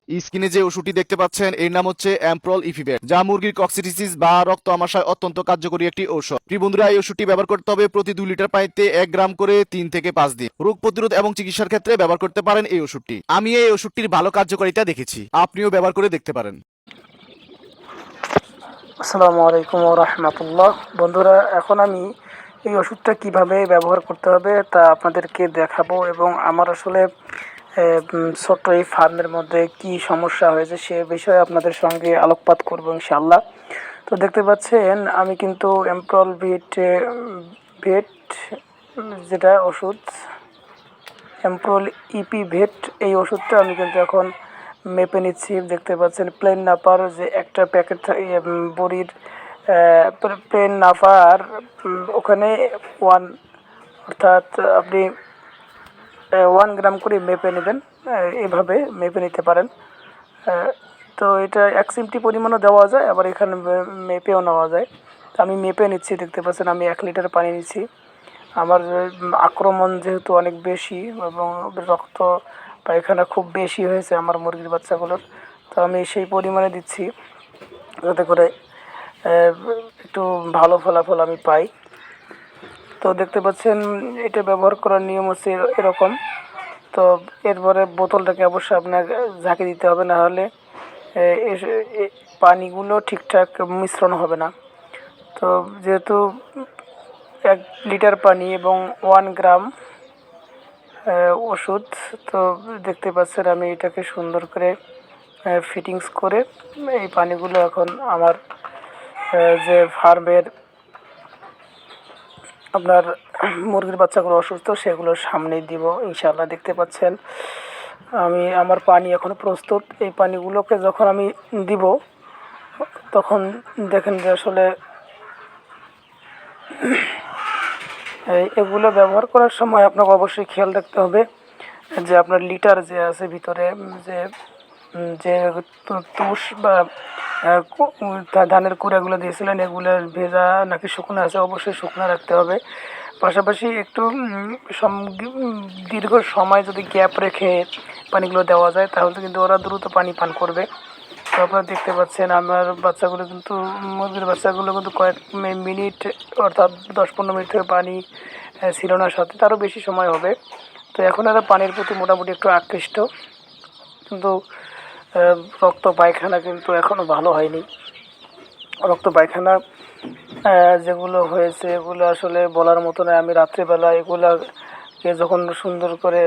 স্ক্রিনে যে ওষুধটি দেখতে পাচ্ছেন এর নাম হচ্ছে অ্যামপ্রল ইফিভেট, যা মুরগির কক্সিটিসিস বা রক্ত আমাশয় অত্যন্ত কার্যকরী একটি ঔষধ। প্রিয় বন্ধুরা, এই ওষুধটি ব্যবহার করতে হবে প্রতি 2 লিটার পানিতে 1 গ্রাম করে 3 থেকে 5 দিন। রোগ প্রতিরোধ এবং চিকিৎসার ক্ষেত্রে ব্যবহার করতে পারেন এই ওষুধটি। আমি এই ওষুধটির ভালো কার্যকারিতা দেখেছি, আপনিও ব্যবহার করে দেখতে পারেন। আসসালামু আলাইকুম ওয়া রাহমাতুল্লাহ। বন্ধুরা, এখন আমি এই ওষুধটা কিভাবে ব্যবহার করতে হবে তা আপনাদেরকে দেখাবো এবং আমার আসলে ছোট্ট এই ফার্মের মধ্যে কি সমস্যা হয়েছে সে বিষয়ে আপনাদের সঙ্গে আলোকপাত করবো ইনশাআল্লাহ। তো দেখতে পাচ্ছেন আমি কিন্তু এমপ্রল ভেট যেটা ওষুধ এমপ্রল ইপিভেট, এই ওষুধটা আমি কিন্তু এখন মেপে নিচ্ছি। দেখতে পাচ্ছেন প্লেন নাপার যে একটা প্যাকেট বড়ির প্লেন নাপার ওখানে ওয়ান, অর্থাৎ আপনি 1 গ্রাম করে মেপে নেবেন। এভাবে মেপে নিতে পারেন। তো এটা 1 চিমটি পরিমাণও দেওয়া যায়, আবার এখানে মেপেও নেওয়া যায়। তো আমি মেপে নিচ্ছি। দেখতে পাচ্ছেন আমি 1 লিটার পানি নিচ্ছি। আমার আক্রমণ যেহেতু অনেক বেশি এবং রক্ত পায়খানা খুব বেশি হয়েছে আমার মুরগির বাচ্চাগুলোর, তো আমি সেই পরিমাণে দিচ্ছি যাতে করে একটু ভালো ফলাফল আমি পাই। তো দেখতে পাচ্ছেন এটা ব্যবহার করার নিয়ম হচ্ছে এরকম। তো এরপরে বোতলটাকে অবশ্যই আপনাকে ঝাঁকি দিতে হবে, না হলে পানিগুলো ঠিকঠাক মিশ্রণ হবে না। তো যেহেতু 1 লিটার পানি এবং 1 গ্রাম ওষুধ, তো দেখতে পাচ্ছেন আমি এটাকে সুন্দর করে ফিটিংস করে এই পানিগুলো এখন আমার যে ফার্মের আপনার মুরগির বাচ্চাগুলো অসুস্থ সেগুলোর সামনেই দিব ইনশাআল্লাহ। দেখতে পাচ্ছেন আমি আমার পানি এখন প্রস্তুত। এই পানিগুলোকে যখন আমি দিব তখন দেখেন যে আসলে এগুলো ব্যবহার করার সময় আপনাকে অবশ্যই খেয়াল রাখতে হবে যে আপনার লিটার যে আছে ভিতরে যে যে তুষ বা ধানের কুড়াগুলো দিয়েছিলেন এগুলো ভেজা নাকি শুকনো আছে, অবশ্যই শুকনো রাখতে হবে। পাশাপাশি একটু দীর্ঘ সময় যদি গ্যাপ রেখে পানিগুলো দেওয়া যায় তাহলে কিন্তু ওরা দ্রুত পানি পান করবে। তো আপনারা দেখতে পাচ্ছেন আমার বাচ্চাগুলো কিন্তু মুরগির বাচ্চাগুলো কিন্তু কয়েক মিনিট, অর্থাৎ 10-15 মিনিট থেকে পানি ছিল না, সাথে তারও বেশি সময় হবে। তো এখন এরা পানির প্রতি মোটামুটি একটু আকৃষ্ট, কিন্তু রক্ত পায়খানা কিন্তু এখনও ভালো হয়নি। রক্ত পায়খানা যেগুলো হয়েছে এগুলো আসলে বলার মতো নয়। আমি রাত্রিবেলা এগুলাকে যখন সুন্দর করে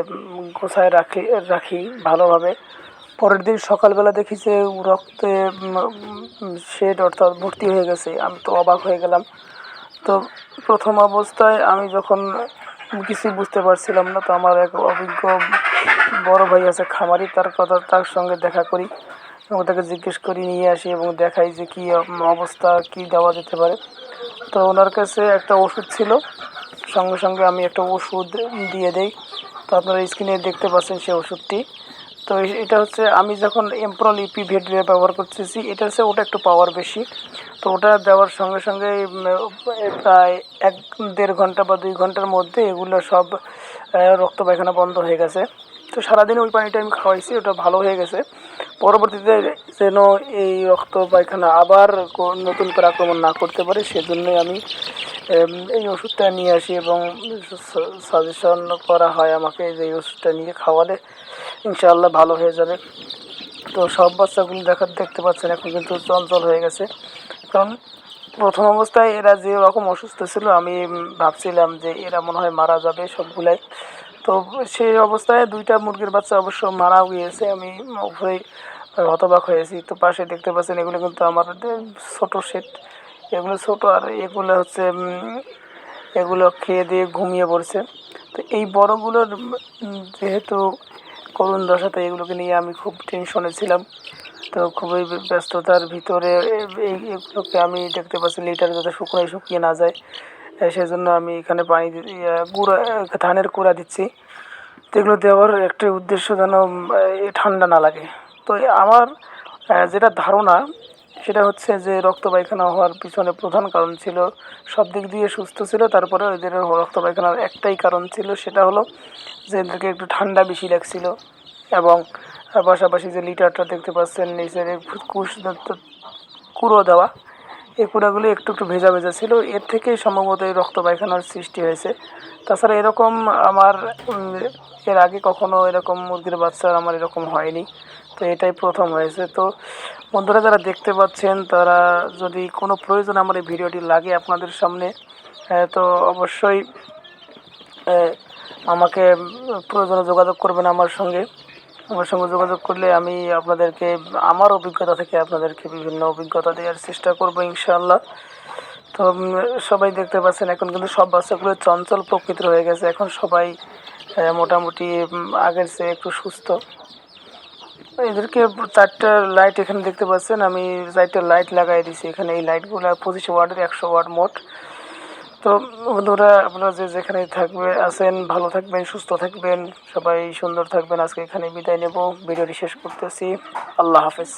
গোছায় রাখি ভালোভাবে, পরের দিন সকালবেলা দেখি যে রক্তে শেড, অর্থাৎ ভর্তি হয়ে গেছে। আমি তো অবাক হয়ে গেলাম। তো প্রথম অবস্থায় আমি যখন কিছুই বুঝতে পারছিলাম না, তো আমার এক অভিজ্ঞ বড় ভাই আছে খামারি, তার সঙ্গে দেখা করি এবং তাকে জিজ্ঞেস করি, নিয়ে আসি এবং দেখাই যে কী অবস্থা, কী দেওয়া যেতে পারে। তো ওনার কাছে একটা ওষুধ ছিল, সঙ্গে সঙ্গে আমি একটা ওষুধ দিয়ে দেই। তো আপনারা স্ক্রিনে দেখতে পাচ্ছেন সেই ওষুধটি। তো এটা হচ্ছে আমি যখন এমপ্রল ইপিভেট ব্যবহার করতেছি, এটা হচ্ছে ওটা একটু পাওয়ার বেশি। তো ওটা দেওয়ার সঙ্গে সঙ্গে প্রায় 1-1.5 ঘন্টা বা 2 ঘন্টার মধ্যে এগুলো সব রক্ত পায়খানা বন্ধ হয়ে গেছে। তো সারাদিনে ওই পানিটা আমি খাওয়াইছি, ওটা ভালো হয়ে গেছে। পরবর্তীতে যেন এই রক্ত পায়খানা আবার নতুন করে আক্রমণ না করতে পারে সেজন্যই আমি এই ওষুধটা নিয়ে আসি এবং সাজেশন করা হয় আমাকে যে এই ওষুধটা নিয়ে খাওয়ালে ইনশাআল্লাহ ভালো হয়ে যাবে। তো সব বাচ্চাগুলো দেখতে পাচ্ছেন এখন কিন্তু চঞ্চল হয়ে গেছে, কারণ প্রথম অবস্থায় এরা যে রকম অসুস্থ ছিল আমি ভাবছিলাম যে এরা মনে হয় মারা যাবে সবগুলাই। তো সেই অবস্থায় 2টা মুরগির বাচ্চা অবশ্য মারাও গিয়েছে, আমি খুবই হতবাক হয়েছি। তো পাশে দেখতে পাচ্ছেন এগুলো কিন্তু আমার ছোট সেট, এগুলো ছোট, আর এগুলো হচ্ছে এগুলো খেয়ে দিয়ে ঘুমিয়ে পড়ছে। তো এই বড়গুলোর যেহেতু করুণ দশা, তাই এগুলোকে নিয়ে আমি খুব টেনশনে ছিলাম। তো খুবই ব্যস্ততার ভিতরে এগুলোকে আমি দেখতে পাচ্ছি লিটার যাতে শুকিয়ে না যায়, সেজন্য আমি এখানে পানি গুঁড়া ধানের কুড়া দিচ্ছি। তো এগুলো দেওয়ার একটা উদ্দেশ্য যেন ঠান্ডা না লাগে। তো আমার যেটা ধারণা সেটা হচ্ছে যে রক্ত পায়খানা হওয়ার পিছনে প্রধান কারণ ছিল, সব দিক দিয়ে সুস্থ ছিল, তারপরে এদের রক্ত পায়খানার একটাই কারণ ছিল, সেটা হলো যে এদেরকে একটু ঠান্ডা বেশি লাগছিল এবং আর পাশাপাশি যে লিটারটা দেখতে পাচ্ছেন নিচের এই কুড়ো দেওয়া, এই কুড়াগুলি একটু একটু ভেজা ভেজা ছিল, এর থেকেই সম্ভবত এই রক্ত পায়খানার সৃষ্টি হয়েছে। তাছাড়া এরকম আমার এর আগে কখনো এরকম মুরগির বাচ্চার আমার এরকম হয়নি, তো এটাই প্রথম হয়েছে। তো বন্ধুরা যারা দেখতে পাচ্ছেন তারা যদি কোনো প্রয়োজন আমার এই ভিডিওটি লাগে আপনাদের সামনে, তো অবশ্যই আমাকে প্রয়োজনে যোগাযোগ করবেন আমার সঙ্গে যোগাযোগ করলে আমি আপনাদেরকে আমার অভিজ্ঞতা থেকে আপনাদেরকে বিভিন্ন অভিজ্ঞতা দেওয়ার চেষ্টা করব ইনশাআল্লাহ। তো সবাই দেখতে পাচ্ছেন এখন কিন্তু সব বাচ্চাগুলো চঞ্চল প্রকৃতির হয়ে গেছে, এখন সবাই মোটামুটি আগের চেয়ে একটু সুস্থ। এদেরকে 4টা লাইট এখানে দেখতে পাচ্ছেন, আমি 4টা লাইট লাগাই দিয়েছি এখানে। এই লাইটগুলো 25 ওয়াটের, 100 ওয়াট মোট। তো বন্ধুরা আপনারা যে যেখানে আছেন ভালো থাকবেন, সুস্থ থাকবেন, সবাই সুন্দর থাকবেন। আজকে এখানে বিদায় নেব, ভিডিওটি শেষ করতেছি। আল্লাহ হাফেজ।